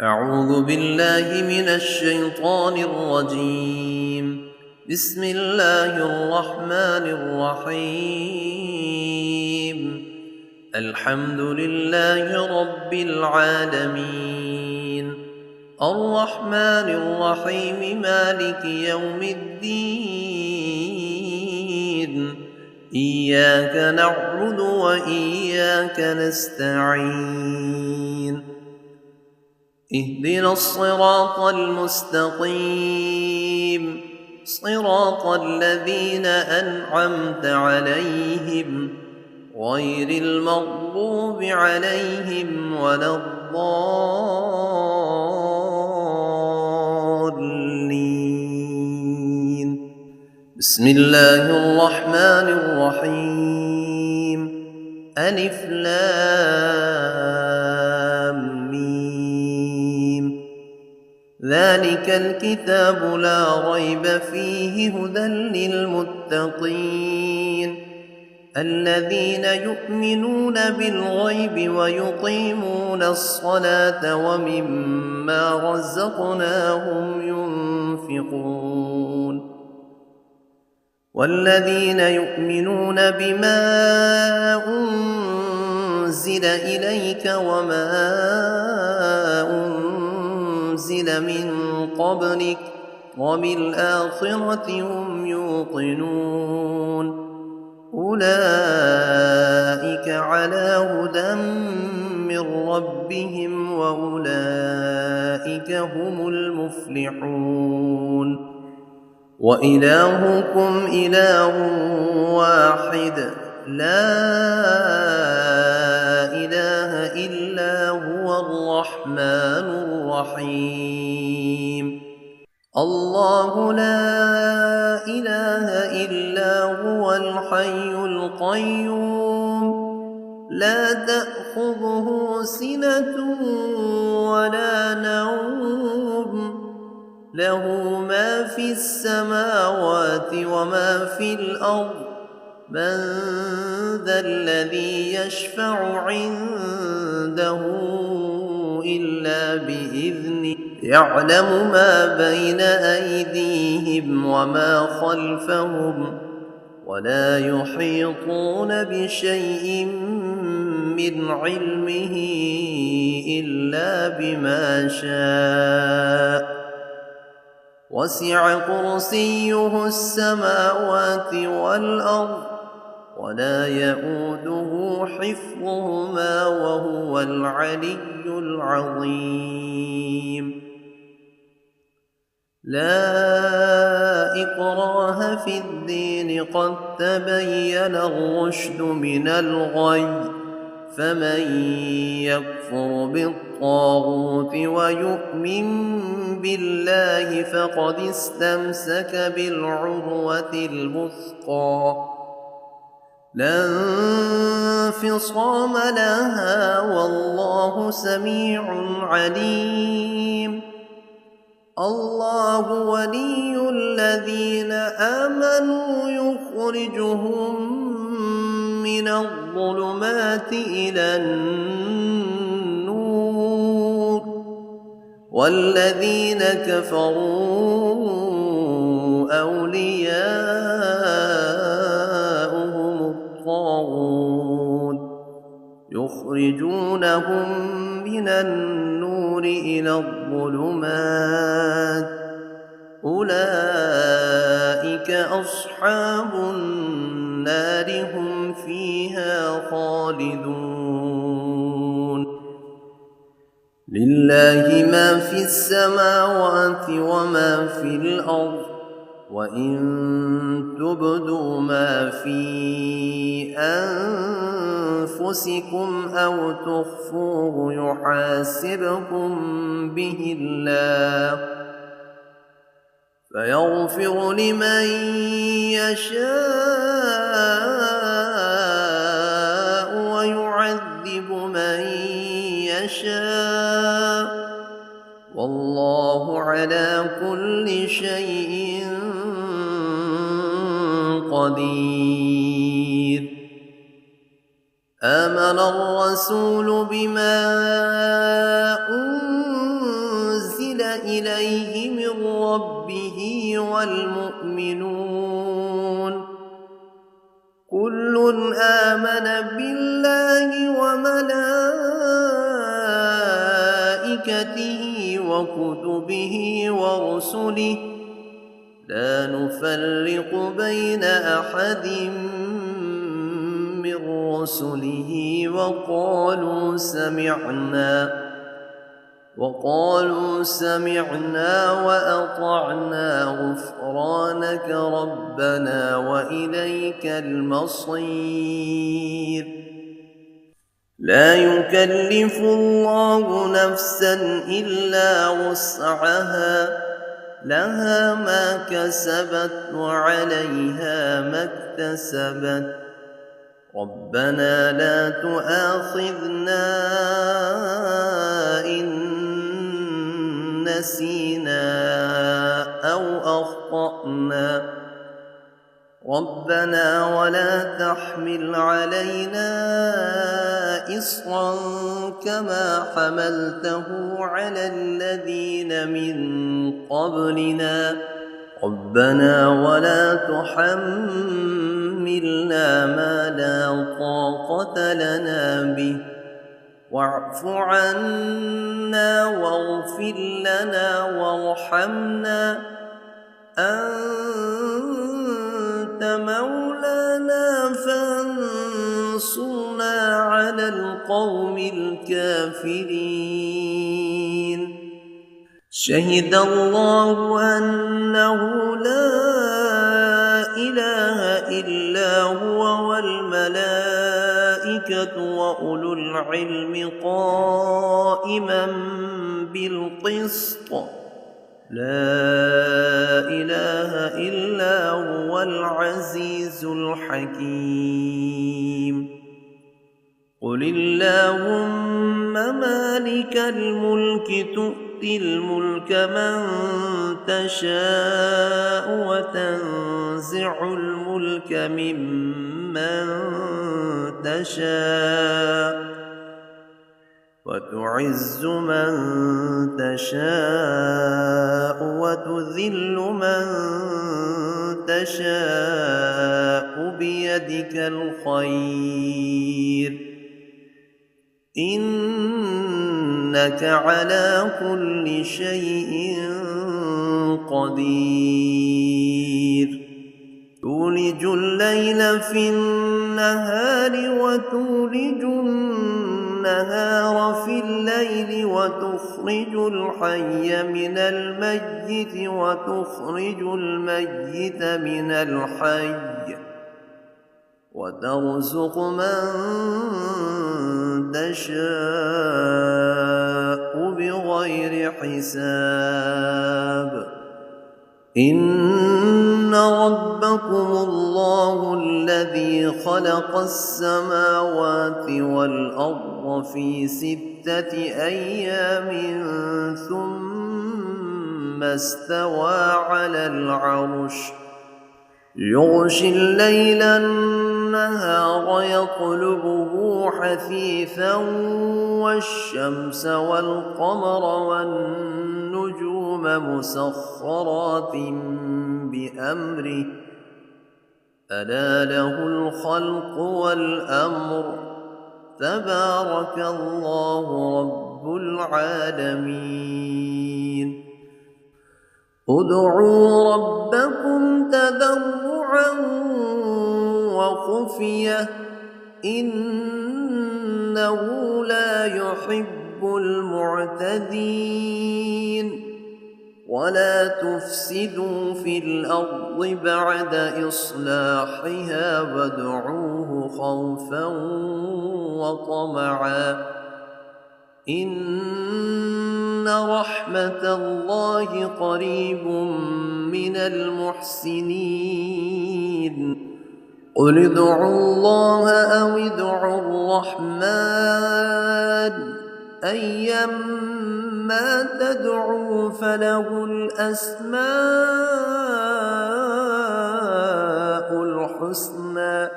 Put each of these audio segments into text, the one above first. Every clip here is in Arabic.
أعوذ بالله من الشيطان الرجيم. بسم الله الرحمن الرحيم. الحمد لله رب العالمين، الرحمن الرحيم، مالك يوم الدين. إياك نعبد وإياك نستعين. اهدنا الصراط المستقيم، صراط الذين أنعمت عليهم غير المغضوب عليهم ولا الضالين. بسم الله الرحمن الرحيم. ألف لام ميم. ذلك الكتاب لا ريب فيه هدى للمتقين الذين يؤمنون بالغيب ويقيمون الصلاة ومما رزقناهم ينفقون والذين يؤمنون بما أنزل إليك وما أنزل من قبلك وبالآخرة هم يوقنون أولئك على هدى من ربهم وأولئك هم المفلحون. وإلهكم إله واحد لا إله إلا هو الرحمن الرحيم. الله لا إله إلا هو الحي القيوم لا تأخذه سنة ولا نوم له ما في السماوات وما في الأرض من ذا الذي يشفع عنده إلا بإذنه يعلم ما بين أيديهم وما خلفهم ولا يحيطون بشيء من علمه إلا بما شاء وسع كرسيه السماوات والأرض ولا يئوده حفظهما وهو العلي العظيم. لا إكراه في الدين قد تبين الرشد من الغي فمن يكفر بالطاغوت ويؤمن بالله فقد استمسك بالعروة الوثقى لا انفصام لها والله سميع عليم. الله ولي الذين آمنوا يخرجهم من الظلمات إلى النور والذين كفروا أولياؤهم الطاغوت يخرجونهم من النور إلى الظلمات أولئك أصحاب النار هم فيها خالدون. لله ما في السماوات وما في الأرض وإن تبدوا ما في أنفسكم أو تخفوه يحاسبكم به الله فيغفر لمن يشاء ويعذب من يشاء والله على كل شيء قدير. آمن الرسول بما أنزل إليه من ربه والمؤمنون كل آمن بالله وملائكته وكتبه ورسله لا نفرق بين أحد من رسله وقالوا سمعنا وأطعنا غفرانك ربنا وإليك المصير لا يكلف الله نفسا إلا وسعها لها ما كسبت وعليها ما اكتسبت ربنا لا تؤاخذنا إن نسينا أو أخطأنا ربنا ولا تحمل علينا إصرا كما حملته على الذين من قبلنا ربنا ولا تحملنا ما لا طاقة لنا به واعف عنا واغفر لنا وارحمنا أنت مولانا فانصرنا على القوم الكافرين شهد الله أنه لا إله إلا هو والملائكة وأولو العلم قائما بالقسط لا إله إلا هو العزيز الحكيم قل اللهم مالك الملك تؤتي الملك من تشاء وتنزع الملك ممن تشاء وتعز من تشاء وتذل من تشاء بيدك الخير إنك على كل شيء قدير تولج الليل في النهار وتولج النهار في الليل وتخرج الحي من الميت وتخرج الميت من الحي وترزق من تشاء بغير حساب إن ربكم الله الذي خلق السماوات والأرض في 6 أيام ثم استوى على العرش يغشي الليل النهار يطلبه حثيثا والشمس والقمر والنجوم مسخرات بأمره ألا له الخلق والأمر تبارك الله رب العالمين ادعوا ربكم تضرعا وخفية إنه لا يحب المعتدين ولا تفسدوا في الأرض بعد إصلاحها وادعوه خوفا وطمعا إن رحمة الله قريب من المحسنين قل ادعوا الله أو ادعوا الرحمن أيما تدعوا فله الأسماء الحسنى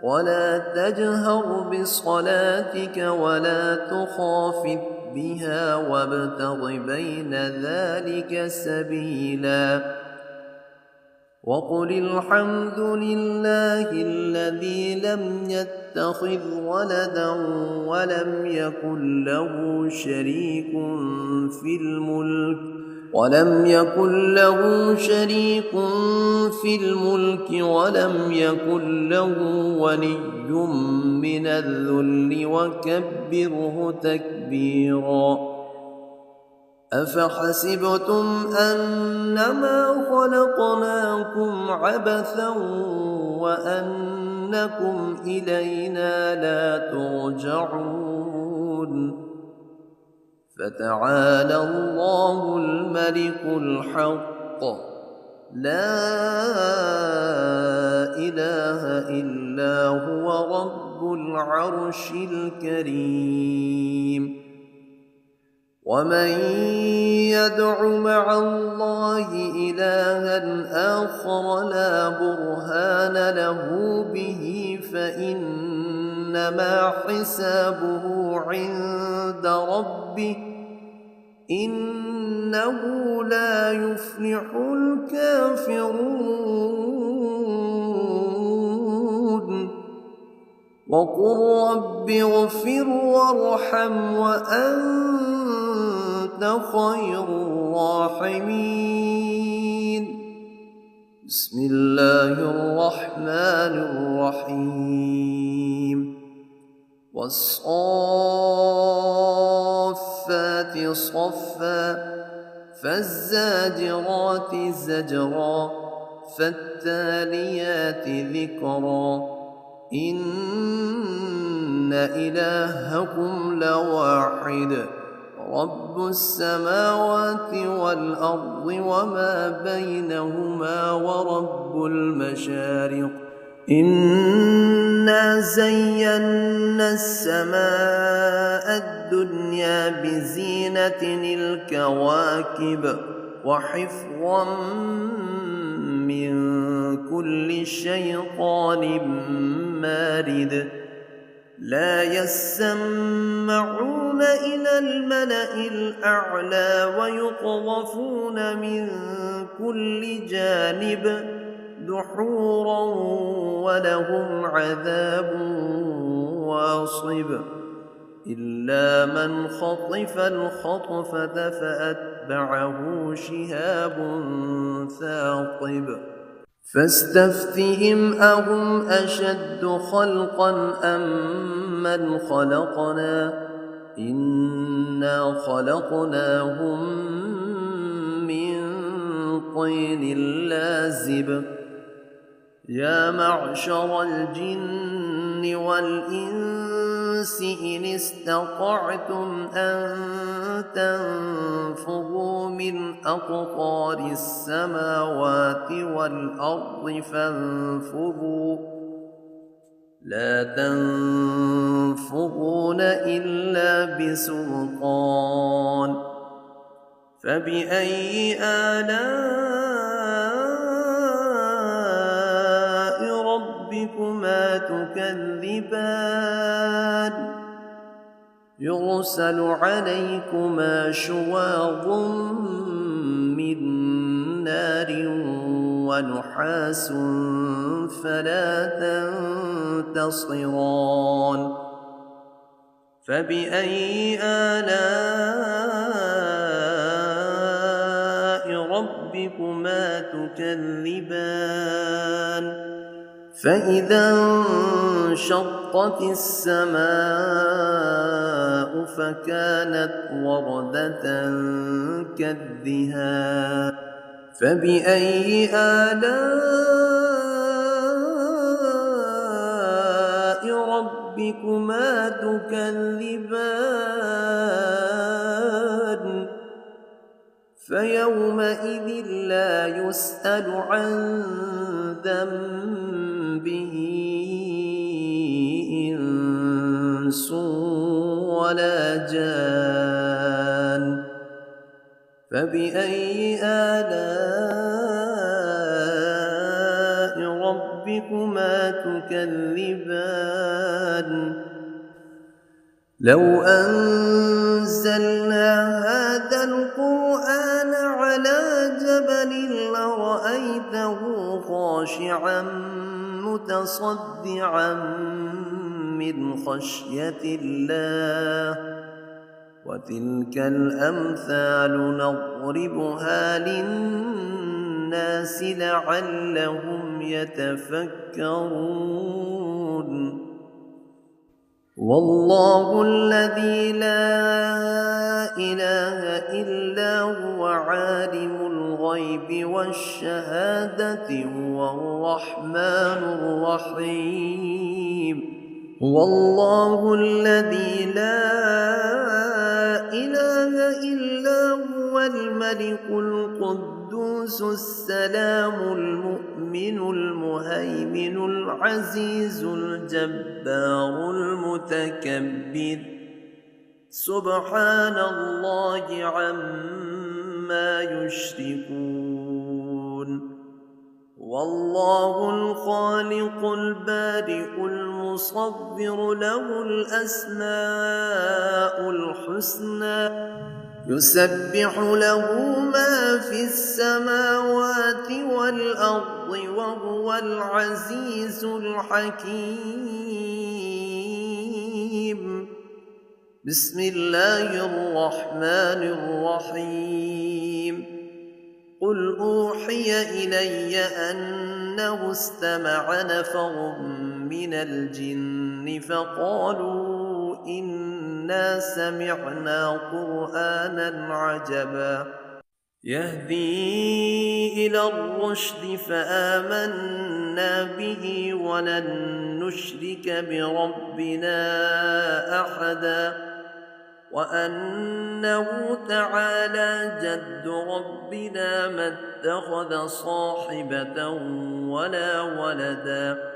ولا تجهر بصلاتك ولا تخافت بها وابتغ بين ذلك سبيلا وقل الحمد لله الذي لم يتخذ ولدا ولم يكن له شريك في الملك ولم ولم يكن له ولي من الذل وكبره تكبيرا أفحسبتم أنما خلقناكم عبثا وأنكم إلينا لا ترجعون فتعالى الله الملك الحق لا إله إلا هو رب العرش الكريم ومن يدع مع الله إلها آخر لا برهان له به فإنما حسابه عند ربه إنه لا يفلح الكافرون وقل رب اغفر وارحم وأنت خير الراحمين بسم الله الرحمن الرحيم والصافات صفا فالزاجرات زجرا فالتاليات ذكرا إن إلهكم لواحد رب السماوات والأرض وما بينهما ورب المشارق إنا زينا السماء الدنيا بزينة الكواكب وحفظا من كل شيطان مارد لا يسمعون إلى الملأ الأعلى ويقذفون من كل جانب دحورا ولهم عذاب واصب إلا من خطف الخطفة فأتبعه شهاب ثاقب فاستفتهم أهم أشد خلقا أم من خلقنا إنا خلقناهم من طين لازب يا معشر الجن والإنس إن استطعتم أن تنفذوا من أقطار السماوات والأرض فانفذوا لا تنفذون إلا بسلطان فبأي آلاء ربكما تكذبان يرسل عليكما شواظ من نار ونحاس فلا تنتصران فبأي آلاء ربكما تكذبان فإذا انشقت السماء فكانت وردة كالدهان فبأي آلاء ربكما تكذبان فيومئذ لا يسأل عن ذنبه إنس ولا جان فبأي آلاء ربكما تكذبان لو أنزلنا أنزلنا هذا القرآن على جبل لرأيته خاشعا متصدعا من خشية الله وتلك الأمثال نضربها للناس لعلهم يتفكرون والله الذي لا إله إلا هو عالم الغيب والشهادة هو الرحمن الرحيم والله الذي لا إله إلا هو الملك القدوس السلام المؤمن المهيمن العزيز الجبار المتكبر سبحان الله عما يشركون والله الخالق البارئ المصور له الأسماء الحسنى يسبح له ما في السماوات والأرض وهو العزيز الحكيم بسم الله الرحمن الرحيم قل أوحي إلي أنه استمع نفر من الجن فقالوا إنا سمعنا قرآنا عجبا يهدي إلى الرشد فآمنا به ولن نشرك بربنا أحدا وأنه تعالى جد ربنا ما اتخذ صاحبة ولا ولدا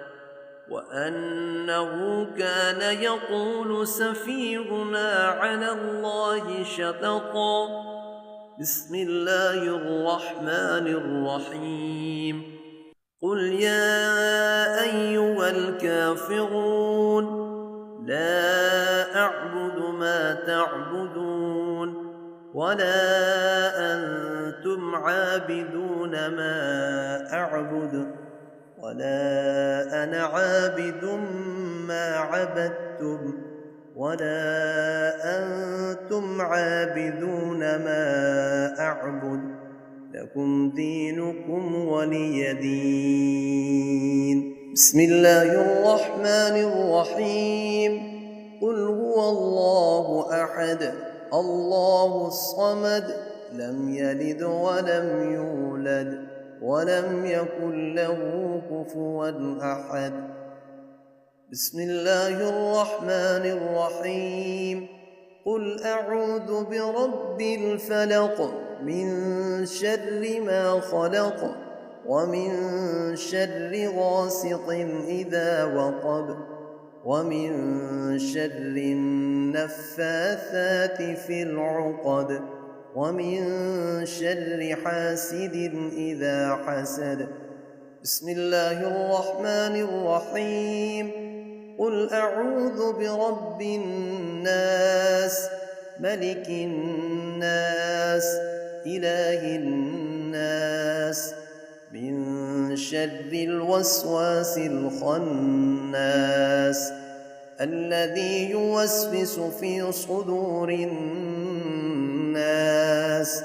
وأنه كان يقول سفيهنا على الله شططا بسم الله الرحمن الرحيم قل يا أيها الكافرون لا أعبد ما تعبدون ولا أنتم عابدون ما أعبد ولا أنا عابد ما عبدتم ولا أنتم عابدون ما أعبد لكم دينكم ولي دين بسم الله الرحمن الرحيم قل هو الله أحد الله الصمد لم يلد ولم يولد ولم يكن له كفوا أحد بسم الله الرحمن الرحيم قل أعوذ برب الفلق من شر ما خلق ومن شر غاسق إذا وقب ومن شر النفاثات في العقد ومن شر حاسد إذا حسد بسم الله الرحمن الرحيم قل أعوذ برب الناس ملك الناس إله الناس من شر الوسواس الخناس الذي يوسوس في صدور الناس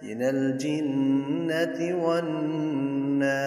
من الجنة والناس